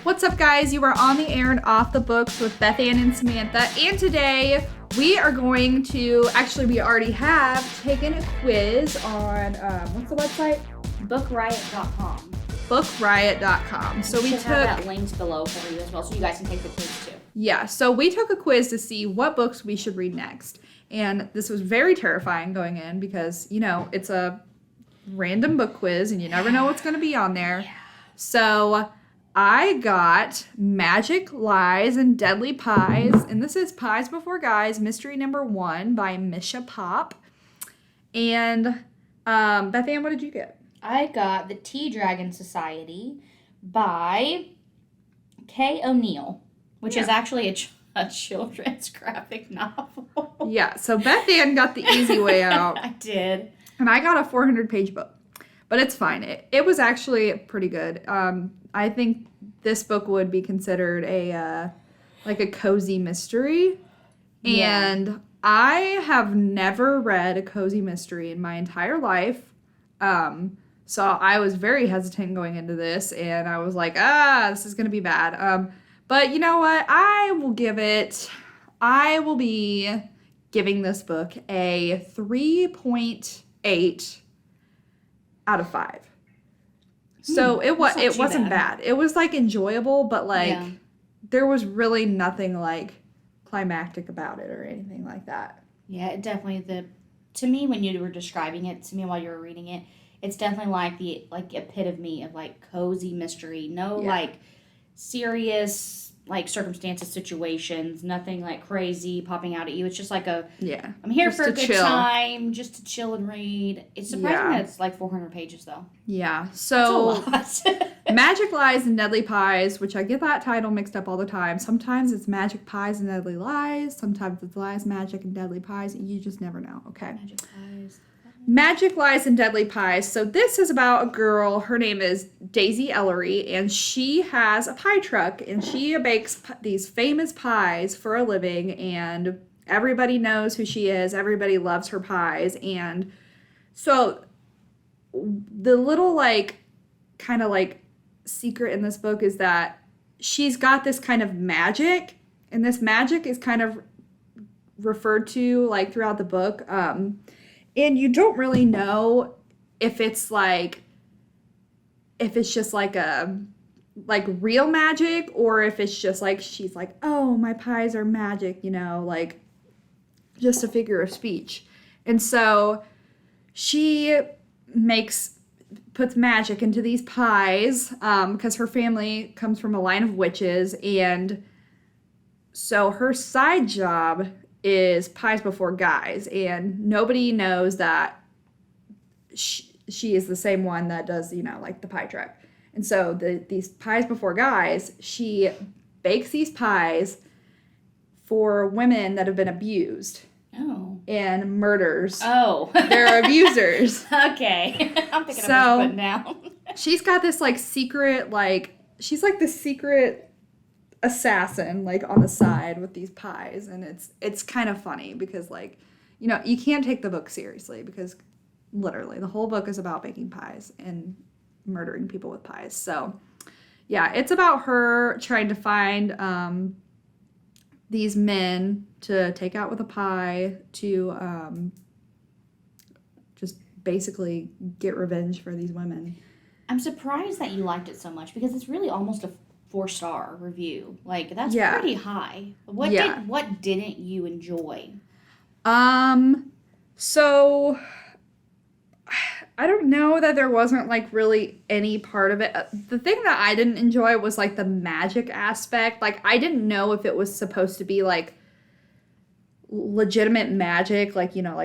What's up, guys? You are on the air and off the books with Beth Ann and Samantha, and today we are going to, actually we already have taken a quiz on, what's the website? Bookriot.com. Bookriot.com. So we should took have that linked below for you as well, so you guys can take the quiz too. Yeah, so we took a quiz to see what books we should read next. And this was very terrifying going in because, you know, it's a random book quiz and you never know what's going to be on there. Yeah. So I got Magic, Lies, and Deadly Pies. And this is Pies Before Guys, Mystery Number 1 by Misha Pop. And Beth Ann, what did you get? I got The Tea Dragon Society by Kay O'Neill, which is actually a children's graphic novel. Yeah, so Beth Ann got the easy way out. I did. And I got a 400-page book. But it's fine. It was actually pretty good. I think this book would be considered a cozy mystery. Yeah. And I have never read a cozy mystery in my entire life. So I was very hesitant going into this. And I was like, this is going to be bad. But you know what? I will be giving this book a 3.8 out of 5. So it wasn't bad. It was like enjoyable, but there was really nothing like climactic about it or anything like that. Yeah, it definitely to me when you were describing it to me while you were reading it, it's definitely like the epitome of like cozy mystery. No serious circumstances, situations, nothing like crazy popping out at you. It's just like I'm here for a good time, just to chill and read. It's surprising that it's like 400 pages though. Yeah. So that's a lot. Magic, Lies, and Deadly Pies, which I get that title mixed up all the time. Sometimes it's Magic, Pies, and Deadly Lies. Sometimes it's Lies, Magic, and Deadly Pies. You just never know, okay? Magic Pies. Magic, Lies, and Deadly Pies. So this is about a girl. Her name is Daisy Ellery, and she has a pie truck, and she bakes these famous pies for a living, and everybody knows who she is. Everybody loves her pies, and so the little secret in this book is that she's got this kind of magic, and this magic is kind of referred to throughout the book. And you don't really know if it's just real magic, or if it's just she's like, oh, my pies are magic, just a figure of speech. And so she puts magic into these pies because her family comes from a line of witches, and so her side job is Pies Before Guys, and nobody knows that she is the same one that does, the pie truck. And so these Pies Before Guys, she bakes these pies for women that have been abused. Oh. And murders. Oh. Their abusers. Okay. I'm thinking of what you're putting down. She's got this secret, she's the secret assassin on the side with these pies, and it's kind of funny because you can't take the book seriously because literally the whole book is about baking pies and murdering people with pies. So yeah, it's about her trying to find these men to take out with a pie to just basically get revenge for these women. I'm surprised that you liked it so much because it's really almost a 4-star review. That's pretty high. What didn't you enjoy? So I don't know that there wasn't really any part of it. The thing that I didn't enjoy was the magic aspect. I didn't know if it was supposed to be legitimate magic,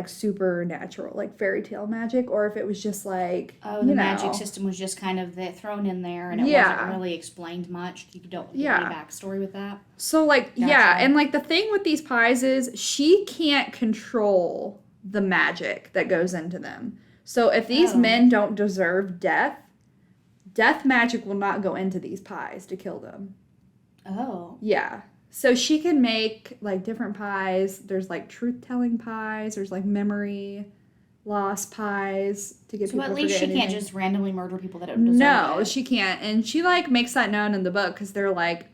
supernatural, fairy tale magic, or if it was just the magic system was just kind of thrown in there and it wasn't really explained much. You don't get any backstory with that. So gotcha. And the thing with these pies is she can't control the magic that goes into them. So if these men don't deserve death magic will not go into these pies to kill them. Oh. Yeah. So she can make different pies. There's truth-telling pies. There's memory lost pies to get So people at to least she forget can't anything. just randomly murder people that don't deserve No, it. she can't. And she, like, makes that known in the book because they're like,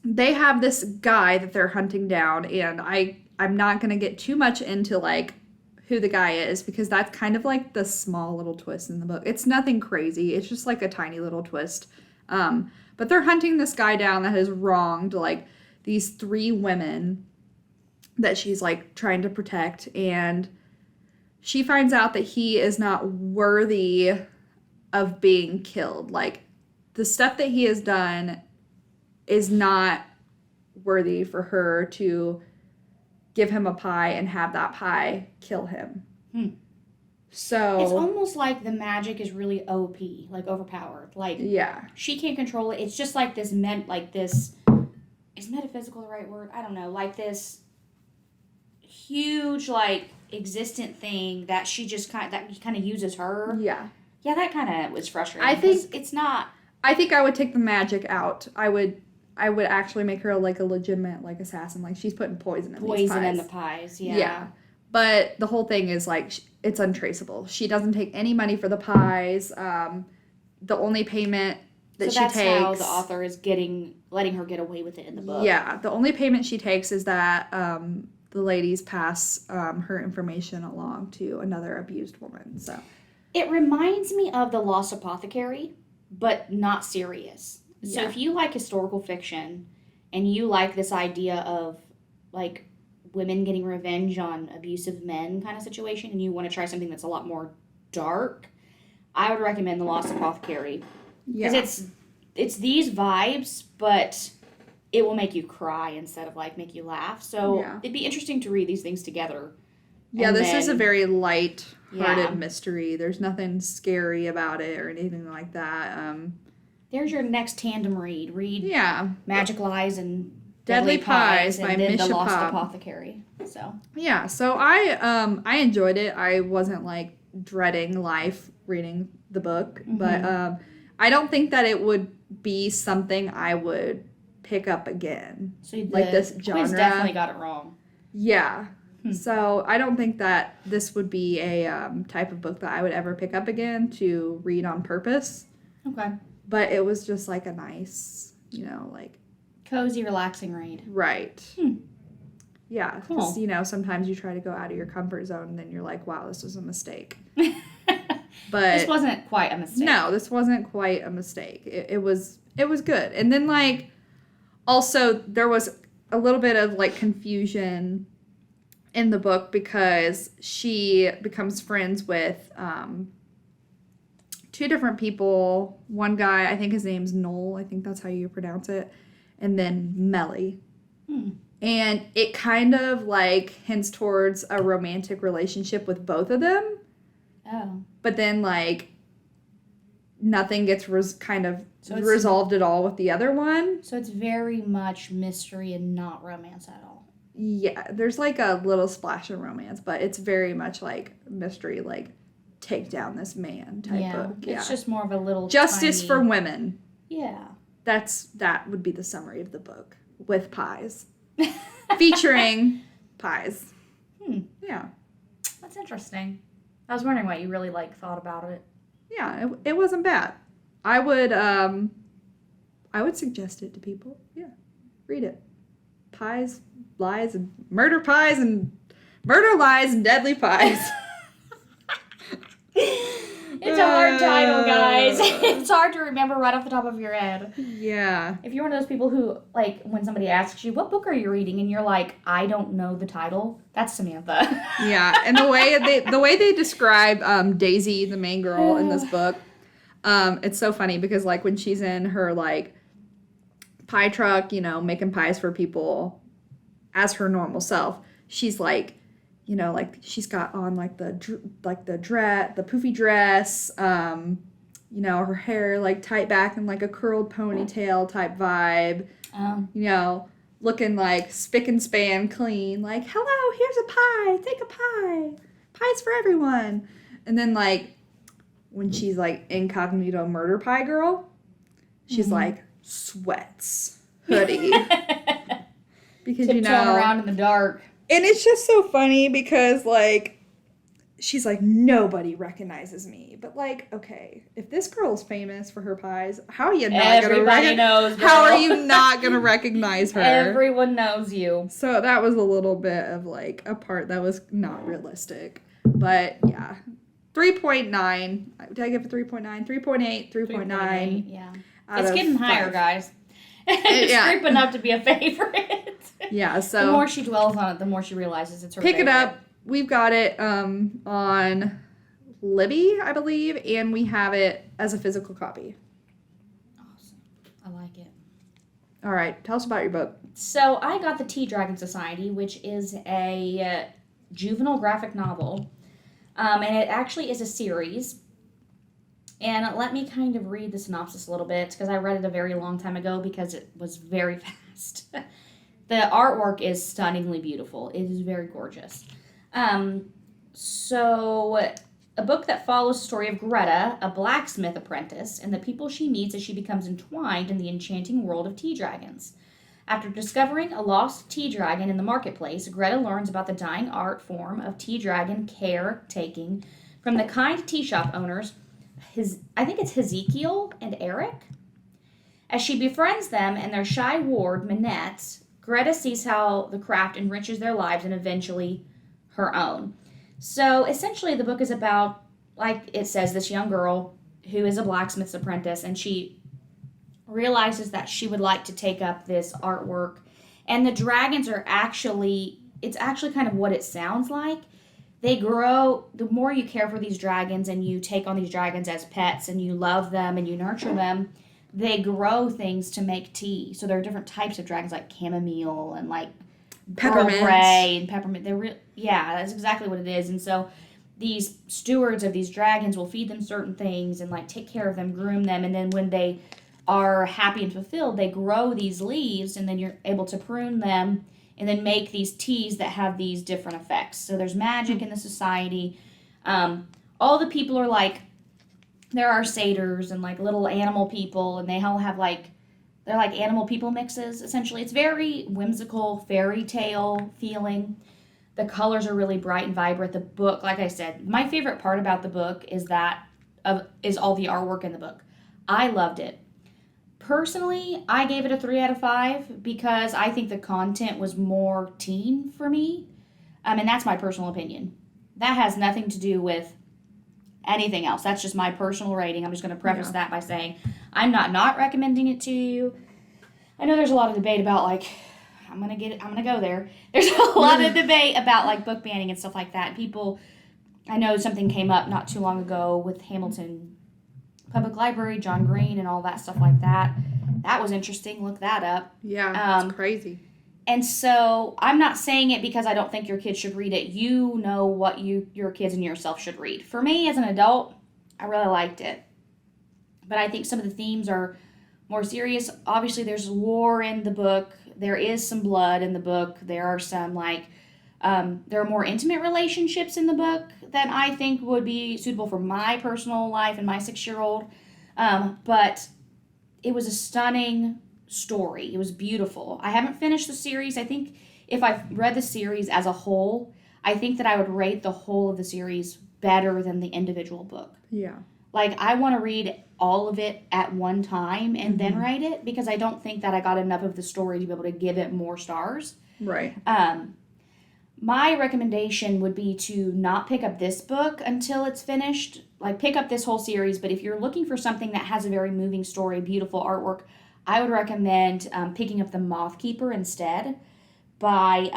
they have this guy that they're hunting down, and I'm not going to get too much into, like, who the guy is because that's kind of like the small little twist in the book. It's nothing crazy. It's just like a tiny little twist. But they're hunting this guy down that has wronged, like, these 3 women that she's, like, trying to protect, and she finds out that he is not worthy of being killed. Like, the stuff that he has done is not worthy for her to give him a pie and have that pie kill him. So it's almost like the magic is really OP, like overpowered. Like, yeah, she can't control it. It's just like this is metaphysical the right word? I don't know. Like this huge, like, existent thing that she just kind of uses her. yeah. Yeah, that kind of was frustrating. I think it's not. I think I would take the magic out. I would actually make her like a legitimate, like, assassin. Like, she's putting poison in these pies. In the pies. Yeah. Yeah. But the whole thing is, like, it's untraceable. She doesn't take any money for the pies. The only payment that she takes... So that's how the author is letting her get away with it in the book. Yeah. The only payment she takes is that the ladies pass her information along to another abused woman. So it reminds me of The Lost Apothecary, but not serious. So if you like historical fiction and you like this idea of, like, women getting revenge on abusive men kind of situation, and you want to try something that's a lot more dark, I would recommend The Lost Apothecary. Because it's these vibes, but it will make you cry instead of, like, make you laugh. So it'd be interesting to read these things together. Yeah, this is a very light-hearted mystery. There's nothing scary about it or anything like that. There's your next tandem read. Magic Lies and Deadly Pies by and then Misha The Lost Pop. Apothecary. So so I enjoyed it. I wasn't, like, dreading life reading the book, but I don't think that it would be something I would pick up again. So like this genre. Quiz definitely got it wrong. Yeah. So I don't think that this would be a type of book that I would ever pick up again to read on purpose. Okay. But it was just like a nice, like... cozy, relaxing read. Right. Yeah. Cool. Because, sometimes you try to go out of your comfort zone and then you're like, wow, this was a mistake. But this wasn't quite a mistake. No, this wasn't quite a mistake. It was good. And then, like, also there was a little bit of, like, confusion in the book because she becomes friends with 2 different people. One guy, I think his name's Noel. I think that's how you pronounce it. And then Melly. And it kind of, like, hints towards a romantic relationship with both of them. Oh. But then, like, nothing gets resolved at all with the other one. So it's very much mystery and not romance at all. Yeah, there's, like, a little splash of romance, but it's very much, like, mystery, like, take down this man type book. Yeah, it's just more of a little justice tiny... for women. Yeah. That would be the summary of the book, with pies. Featuring pies. Yeah. That's interesting. I was wondering what you really, like, thought about it. Yeah, it wasn't bad. I would suggest it to people. Yeah. Read it. Pies, lies, and murder pies, and murder, lies, and deadly pies. It's a hard title, guys. It's hard to remember right off the top of your head. Yeah. If you're one of those people who, like, when somebody asks you, what book are you reading? And you're like, I don't know the title. That's Samantha. Yeah. And the way they describe Daisy, the main girl in this book, it's so funny because, like, when she's in her, like, pie truck, making pies for people as her normal self, she's like, like, she's got on, like, the poofy dress, her hair, like, tight back and, like, a curled ponytail type vibe, looking, like, spick and span clean, like, hello, here's a pie, take a pie, pies for everyone. And then, like, when she's, like, incognito murder pie girl, she's, like, sweats, hoodie, because, tiptoeing around in the dark. And it's just so funny because, like, she's like, nobody recognizes me. But, like, okay, if this girl's famous for her pies, how are you not going to recognize? How are you not going to recognize her? Everyone knows you. So that was a little bit of, like, a part that was not realistic. But, yeah. 3.9. Did I give it 3.9? 3.8, 3.9. Yeah. It's getting higher, 5. guys. It's creeping up to be a favorite. Yeah, so. The more she dwells on it, the more she realizes it's her favorite. Pick it up. We've got it on Libby, I believe, and we have it as a physical copy. Awesome. I like it. All right. Tell us about your book. So I got the Tea Dragon Society, which is a juvenile graphic novel. And it actually is a series. And let me kind of read the synopsis a little bit, because I read it a very long time ago because it was very fast. The artwork is stunningly beautiful. It is very gorgeous. So a book that follows the story of Greta, a blacksmith apprentice, and the people she meets as she becomes entwined in the enchanting world of tea dragons. After discovering a lost tea dragon in the marketplace, Greta learns about the dying art form of tea dragon caretaking from the kind tea shop owners, I think it's Hezekiel and Eric. As she befriends them and their shy ward, Minette, Greta sees how the craft enriches their lives and eventually her own. So essentially the book is about, like it says, this young girl who is a blacksmith's apprentice, and she realizes that she would like to take up this artwork. And the dragons are it's actually kind of what it sounds like. They grow, the more you care for these dragons and you take on these dragons as pets and you love them and you nurture them, they grow things to make tea. So there are different types of dragons, like chamomile and like peppermint. Earl Grey and peppermint. That's exactly what it is. And so these stewards of these dragons will feed them certain things and like take care of them, groom them, and then when they are happy and fulfilled, they grow these leaves, and then you're able to prune them and then make these teas that have these different effects. So there's magic in the society. All the people are like, there are satyrs and like little animal people, and they all have like, they're like animal people mixes, essentially. It's very whimsical, fairy tale feeling. The colors are really bright and vibrant. The book, like I said, my favorite part about the book is all the artwork in the book. I loved it. Personally, I gave it a 3 out of 5 because I think the content was more teen for me. And that's my personal opinion. That has nothing to do with anything else. That's just my personal rating. I'm just going to preface that by saying I'm not recommending it to you. I know there's a lot of debate about like, I'm going to go there. There's a lot of debate about like book banning and stuff like that. People, I know something came up not too long ago with Hamilton Public Library, John Green, and all that stuff like that. That was interesting. Look that up. Yeah, it's crazy. And so I'm not saying it because I don't think your kids should read it. You know what your kids and yourself should read. For me, as an adult, I really liked it. But I think some of the themes are more serious. Obviously, there's war in the book. There is some blood in the book. There are some, there are more intimate relationships in the book that I think would be suitable for my personal life and my 6-year-old. But it was a stunning story. It was beautiful. I haven't finished the series. I think if I read the series as a whole, I think that I would rate the whole of the series better than the individual book. Yeah. Like, I want to read all of it at one time and then write it, because I don't think that I got enough of the story to be able to give it more stars. Right. My recommendation would be to not pick up this book until it's finished. Like, pick up this whole series, but if you're looking for something that has a very moving story, beautiful artwork, I would recommend picking up The Moth Keeper instead by,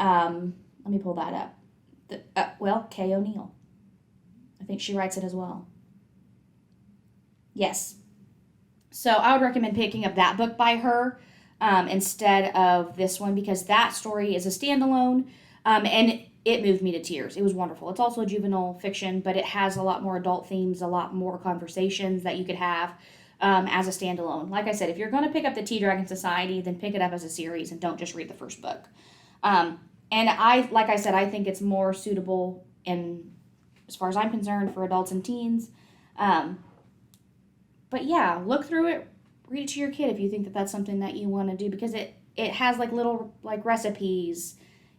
let me pull that up. Kay O'Neill. I think she writes it as well. Yes. So I would recommend picking up that book by her instead of this one, because that story is a standalone, and it moved me to tears. It was wonderful. It's also a juvenile fiction, but it has a lot more adult themes, a lot more conversations that you could have as a standalone. Like I said, if you're going to pick up the Tea Dragon Society, then pick it up as a series and don't just read the first book. And like I said, I think it's more suitable, in, as far as I'm concerned, for adults and teens. But yeah, look through it, read it to your kid if you think that that's something that you want to do, because it has like little like recipes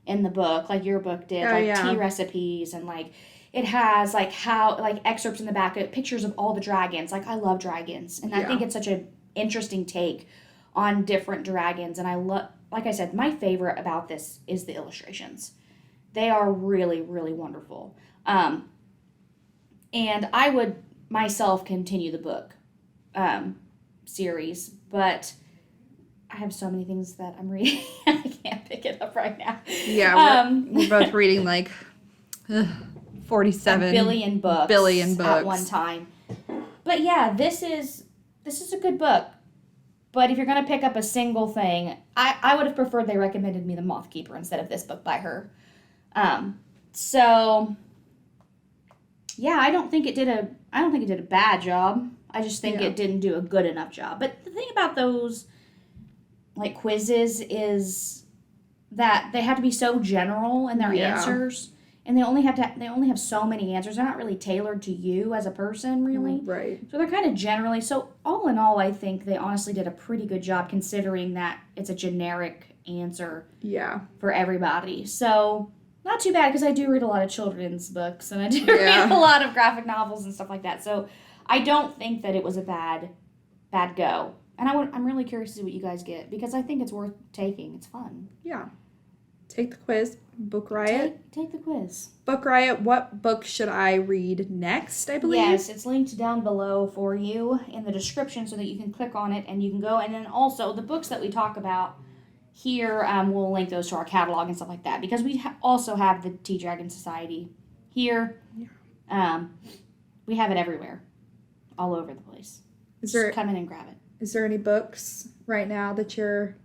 in the book, like your book did, tea recipes, and like it has like how like excerpts in the back, pictures of all the dragons. Like I love dragons, and I think it's such an interesting take on different dragons. And I love, like I said, my favorite about this is the illustrations. They are really, really wonderful. And I would myself continue the book series, but I have so many things that I'm reading. I can't pick it up right now. Yeah, we're both reading like 47 billion books at one time. But yeah, this is a good book. But if you're going to pick up a single thing, I would have preferred they recommended me The Moth Keeper instead of this book by her. So yeah, I don't think it did a bad job. I just think it didn't do a good enough job. But the thing about those like quizzes is that they have to be so general in their answers, and they only have so many answers. They're not really tailored to you as a person, really. Right. So they're kind of generally. So all in all, I think they honestly did a pretty good job considering that it's a generic answer. Yeah. For everybody. So not too bad, because I do read a lot of children's books, and I do read a lot of graphic novels and stuff like that. So I don't think that it was a bad go. And I'm really curious to see what you guys get, because I think it's worth taking. It's fun. Yeah. Take the quiz. Book Riot. Take the quiz. Book Riot. What book should I read next, I believe? Yes, it's linked down below for you in the description so that you can click on it and you can go. And then also the books that we talk about here, we'll link those to our catalog and stuff like that, because we also have the Tea Dragon Society here. Yeah. We have it everywhere. All over the place. Just come in and grab it. Is there any books right now that you're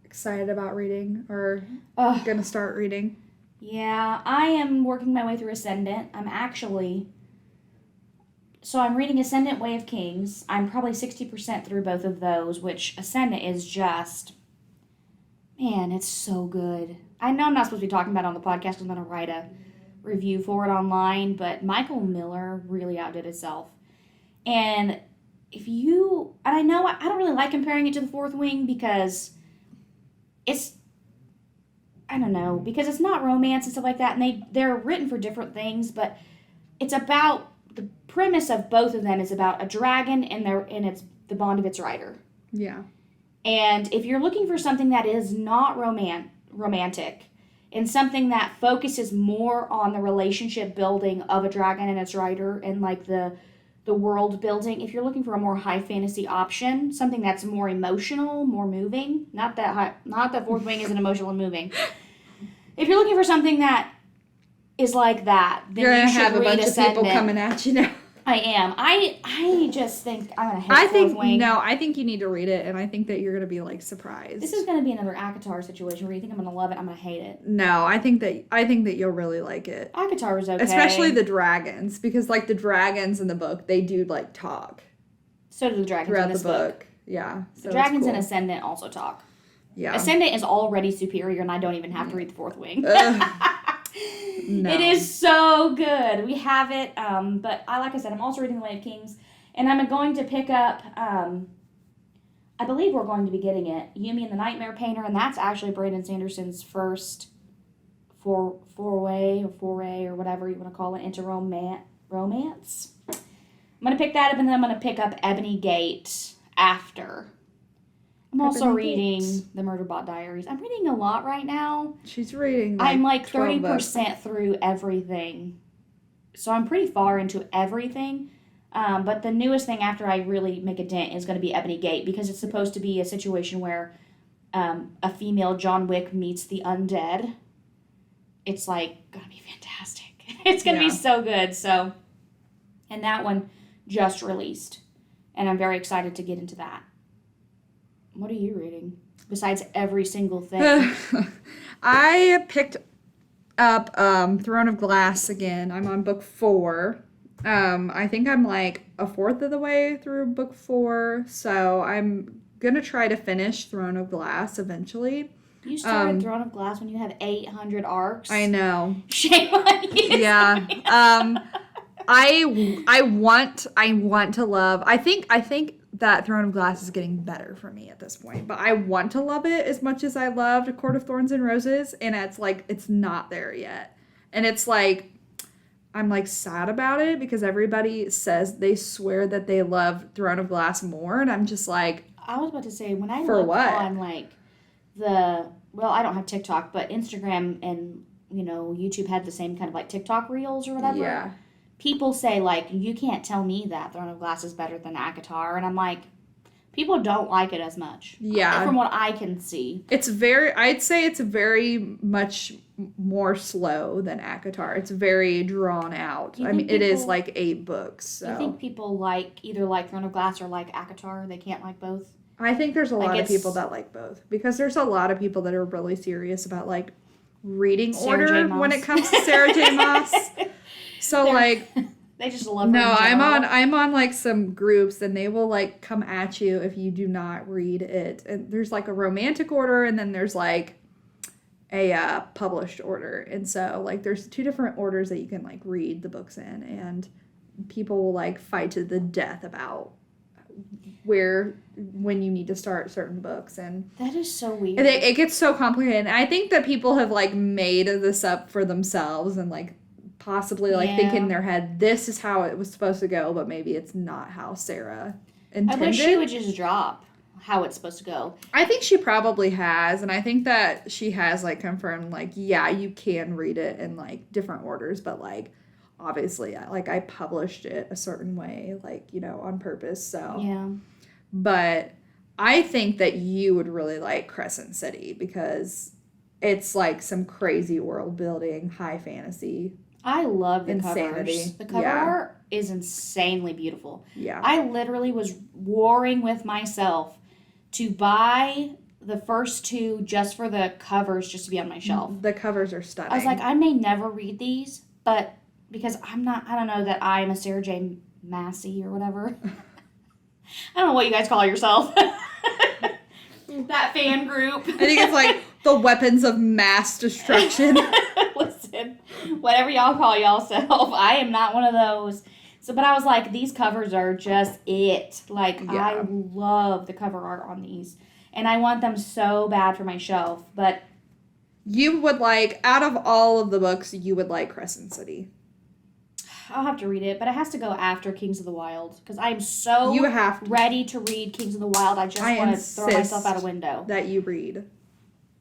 excited about reading or going to start reading? Yeah, I am working my way through Ascendant. I'm reading Ascendant Way of Kings. I'm probably 60% through both of those, which Ascendant is just, man, it's so good. I know I'm not supposed to be talking about it on the podcast. I'm going to write a review for it online, but Michael Miller really outdid itself. And I know I don't really like comparing it to the Fourth Wing, because it's not romance and stuff like that, and they're written for different things, but it's about, the premise of both of them is about a dragon and it's the bond of its rider. Yeah. And if you're looking for something that is not romantic, and something that focuses more on the relationship building of a dragon and its rider, and like the world building, if you're looking for a more high fantasy option, something that's more emotional, more moving, not that Fourth Wing isn't emotional and moving. If you're looking for something that is like that, then you're you gonna should have a read bunch Ascendant. of people coming at you now. I am. I just think I'm gonna hate Fourth Wing. No, I think you need to read it, and I think that you're gonna be like surprised. This is gonna be another ACOTAR situation where you think I'm gonna love it, I'm gonna hate it. No, I think that you'll really like it. ACOTAR was okay, especially the dragons, because like the dragons in the book, they do like talk. So do the dragons throughout in this the book. Yeah, so the dragons in Ascendant also talk. Yeah, Ascendant is already superior, and I don't even have to read the Fourth Wing. No. It is so good. We have it, but like I said, I'm also reading The Way of Kings, and I'm going to pick up, I believe we're going to be getting it, Yumi and the Nightmare Painter, and that's actually Brandon Sanderson's first foray or whatever you want to call it, into romance. I'm going to pick that up, and then I'm going to pick up Ebony Gate after. I'm also reading The Murderbot Diaries. I'm reading a lot right now. She's reading I'm like 30% through everything. So I'm pretty far into everything. But the newest thing after I really make a dent is going to be Ebony Gate, because it's supposed to be a situation where a female John Wick meets the undead. It's like going to be fantastic. It's going to be so good. So, and that one just released. And I'm very excited to get into that. What are you reading besides every single thing? I picked up Throne of Glass again. I'm on book 4. I think I'm like a fourth of the way through book 4, so I'm gonna try to finish Throne of Glass eventually. You started Throne of Glass when you have 800 arcs. I know. Shame on you. Yeah. I want to love. I think that Throne of Glass is getting better for me at this point, but I want to love it as much as I loved A Court of Thorns and Roses, and it's like it's not there yet. And it's like I'm like sad about it because everybody says they swear that they love Throne of Glass more, and I'm just like, I was about to say, when I for look what? on like well, I don't have TikTok, but Instagram and YouTube had the same kind of like TikTok reels or whatever. Yeah. People say like, you can't tell me that Throne of Glass is better than ACOTAR, and I'm like, people don't like it as much. Yeah. From what I can see. I'd say it's very much more slow than ACOTAR. It's very drawn out. I mean, it is like 8 books. So. You think people either like Throne of Glass or like ACOTAR? They can't like both? I think there's a lot of people that like both. Because there's a lot of people that are really serious about like reading order when it comes to Sarah J. Maas. So like they just love her. No, I'm on like some groups and they will like come at you if you do not read it. And there's like a romantic order and then there's like a published order. And so like there's 2 different orders that you can like read the books in, and people will like fight to the death about when you need to start certain books. And that is so weird. And it gets so complicated. And I think that people have like made this up for themselves and like possibly like think in their head, this is how it was supposed to go, but maybe it's not how Sarah intended. I wish she would just drop how it's supposed to go. I think she probably has, and I think that she has like confirmed like, yeah, you can read it in like different orders, but like obviously like I published it a certain way, like, on purpose. So yeah. But I think that you would really like Crescent City because it's like some crazy world building, high fantasy. I love the insanity. Covers. The cover art is insanely beautiful. Yeah. I literally was warring with myself to buy the first 2 just for the covers, just to be on my shelf. The covers are stunning. I was like, I may never read these, but because I don't know that I'm a Sarah J. Massey or whatever. I don't know what you guys call yourself. That fan group. I think it's like the weapons of mass destruction. Listen, whatever y'all call y'allself, I am not one of those. So, but I was like, these covers are just it. Like, I love the cover art on these. And I want them so bad for my shelf. But you would like, out of all of the books, you would like Crescent City. I'll have to read it, but it has to go after Kings of the Wild. Because I am so ready to read Kings of the Wild. I just want to throw myself out a window. That you read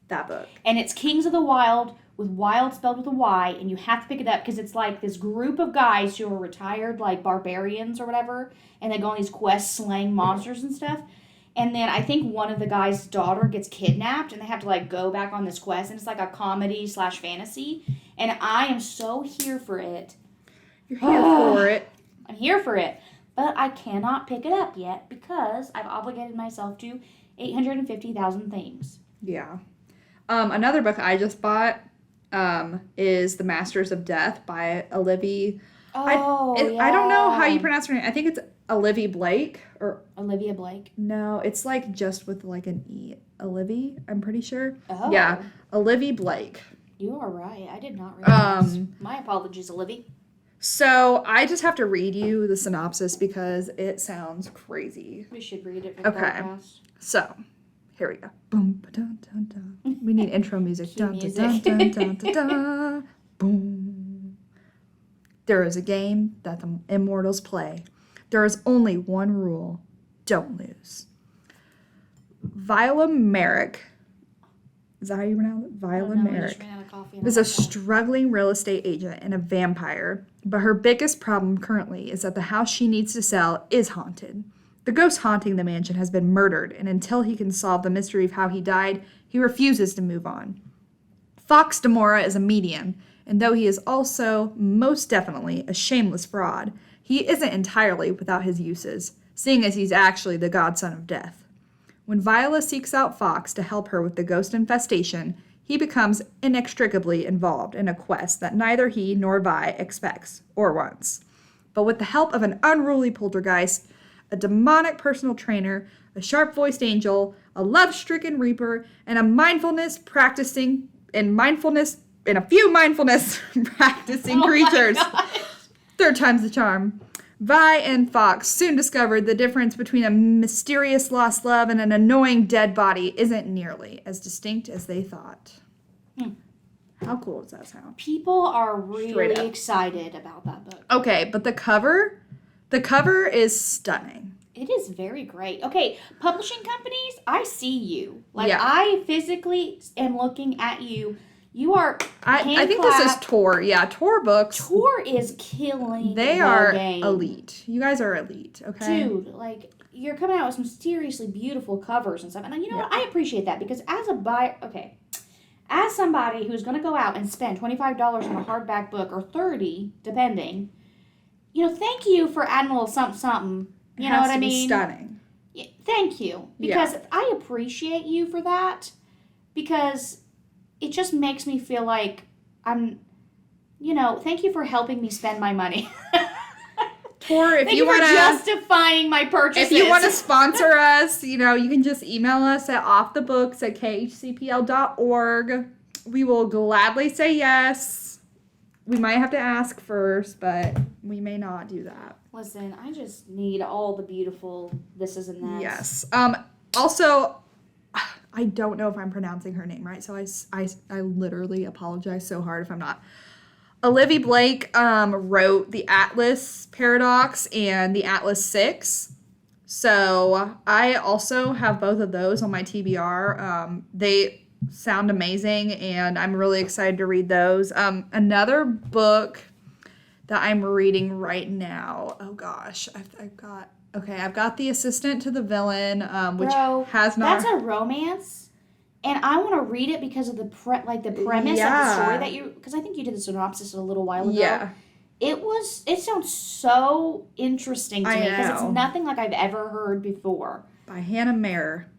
that book. And it's Kings of the Wild with wild spelled with a Y, and you have to pick it up because it's like this group of guys who are retired, like barbarians or whatever, and they go on these quests slaying monsters and stuff. And then I think one of the guys' daughter gets kidnapped, and they have to like go back on this quest, and it's like a comedy/fantasy. And I am so here for it. You're here for it. I'm here for it. But I cannot pick it up yet because I've obligated myself to 850,000 things. Yeah. Another book I just bought is The Masters of Death by Olivia. I don't know how you pronounce her name. I think it's Olivia Blake or Olivia Blake. No, it's like just with like an E. Olivia, I'm pretty sure. Oh. Yeah, Olivia Blake. You are right. I did not realize. My apologies, Olivia. So I just have to read you the synopsis because it sounds crazy. We should read it for the podcast. So, here we go. Boom, dun, dun, dun. We need intro music. Dun, music. dun, dun, dun, dun, dun. Boom. There is a game that the immortals play. There is only one rule. Don't lose. Viola Merrick. Is that how you pronounce it? Viola Merrick is a struggling real estate agent and a vampire, but her biggest problem currently is that the house she needs to sell is haunted. The ghost haunting the mansion has been murdered, and until he can solve the mystery of how he died, he refuses to move on. Fox Demora is a medium, and though he is also most definitely a shameless fraud, he isn't entirely without his uses, seeing as he's actually the godson of death. When Viola seeks out Fox to help her with the ghost infestation, he becomes inextricably involved in a quest that neither he nor Vi expects or wants. But with the help of an unruly poltergeist, a demonic personal trainer, a sharp-voiced angel, a love-stricken reaper, and a few mindfulness practicing creatures. Third time's the charm. Vi and Fox soon discovered the difference between a mysterious lost love and an annoying dead body isn't nearly as distinct as they thought. How cool does that sound? People are really excited about that book. Okay, but the cover is stunning. It is very great. Okay, publishing companies, I see you. Like, Yeah. I physically am looking at you. You are I think this is Tor. Yeah, Tor Books. Tor is killing They the are game. elite. You guys are elite, okay? Dude, like, you're coming out with some seriously beautiful covers and stuff. And you know what? I appreciate that because as a buyer, as somebody who's going to go out and spend $25 on a hardback book or $30, depending, thank you for adding a little something. You know what I mean? Stunning. Yeah, thank you. Because I appreciate you for that because it just makes me feel like I'm, thank you for helping me spend my money. Tor, if Thank you want to justifying my purchases. If you want to sponsor us, you can just email us at offthebooks@khcpl.org. We will gladly say yes. We might have to ask first, but we may not do that. Listen, I just need all the beautiful thises and that's. Yes. Also, I don't know if I'm pronouncing her name right, so I literally apologize so hard if I'm not. Olivia Blake wrote the Atlas Paradox and the Atlas 6. So I also have both of those on my TBR. They sound amazing, and I'm really excited to read those. Another book that I'm reading right now. Oh gosh, I've got The Assistant to the Villain, which has not. That's a romance. And I want to read it because of the premise of the story that because I think you did the synopsis a little while ago. Yeah. It sounds so interesting to me because it's nothing like I've ever heard before. By Hannah Mayer.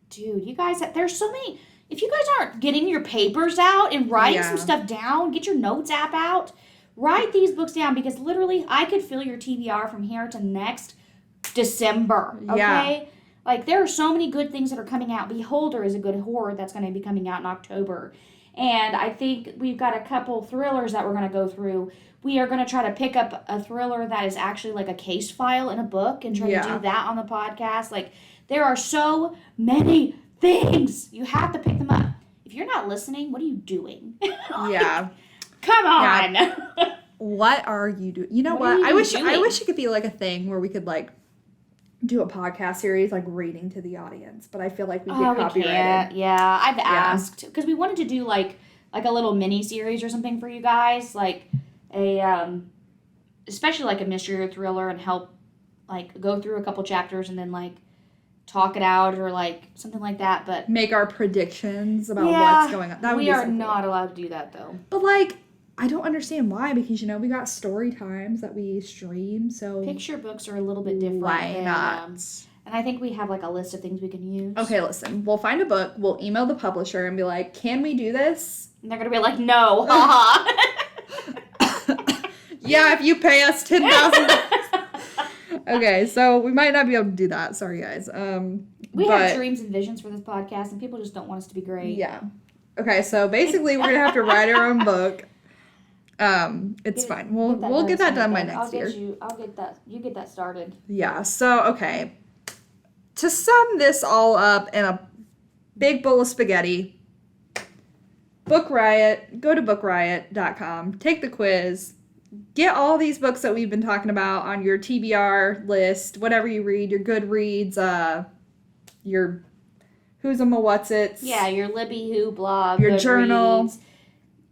Dude, you guys, there's so many. If you guys aren't getting your papers out and writing some stuff down, get your notes app out, write these books down because literally I could fill your TBR from here to next December. Okay? Yeah. Like, there are so many good things that are coming out. Beholder is a good horror that's going to be coming out in October. And I think we've got a couple thrillers that we're going to go through. We are going to try to pick up a thriller that is actually like a case file in a book and try to do that on the podcast. Like, there are so many things. You have to pick them up. If you're not listening, what are you doing? Yeah. Come on. Yeah. What are you doing? You know what? I wish it could be like a thing where we could like do a podcast series like reading to the audience, but I feel like we get copyrighted. Yeah, I've asked because we wanted to do like a little mini series or something for you guys, like a especially like a mystery or thriller, and help like go through a couple chapters and then like talk it out or like something like that. But make our predictions about what's going on. That we are not allowed to do that though. But like, I don't understand why, because we got story times that we stream, so picture books are a little bit different. Why not? And I think we have like a list of things we can use. Okay, listen, we'll find a book, we'll email the publisher and be like, can we do this? And they're gonna be like, no, haha. Yeah, if you pay us $10,000. Okay, so we might not be able to do that. Sorry, guys. We have dreams and visions for this podcast, and people just don't want us to be great. Yeah. Okay, so basically, we're gonna have to write our own book. It's fine. We'll get that done by next year. I'll get that. You get that started. Yeah. So okay. To sum this all up in a big bowl of spaghetti, Book Riot. Go to bookriot.com. Take the quiz. Get all these books that we've been talking about on your TBR list. Whatever you read, your Goodreads, your Who's a What's It's. Yeah, your Libby Who blog. Your Goodreads. journal.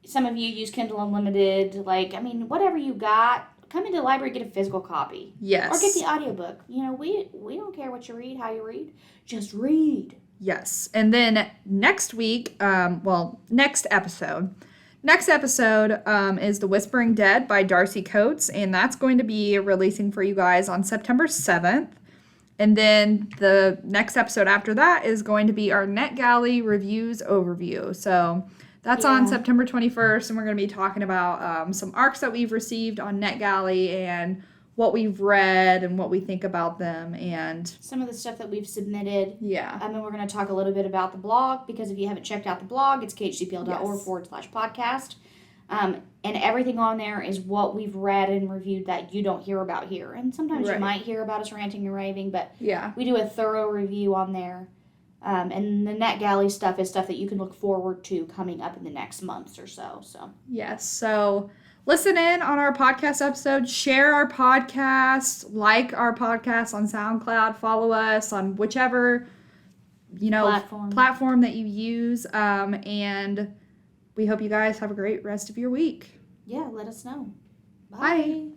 Some of you use Kindle Unlimited. Like, I mean, whatever you got, come into the library, get a physical copy. Yes. Or get the audiobook. We don't care what you read, how you read. Just read. Yes. And then next week, next episode is The Whispering Dead by Darcy Coates, and that's going to be releasing for you guys on September 7th. And then the next episode after that is going to be our NetGalley reviews overview. So that's on September 21st, and we're going to be talking about some ARCs that we've received on NetGalley and what we've read and what we think about them, and some of the stuff that we've submitted. Yeah. And then we're going to talk a little bit about the blog, because if you haven't checked out the blog, it's khcpl.org/podcast. And everything on there is what we've read and reviewed that you don't hear about here. And sometimes you might hear about us ranting and raving, but we do a thorough review on there And the NetGalley stuff is stuff that you can look forward to coming up in the next months or so. Yes. So listen in on our podcast episode, share our podcast, like our podcast on SoundCloud, follow us on whichever, platform that you use. And we hope you guys have a great rest of your week. Yeah, let us know. Bye.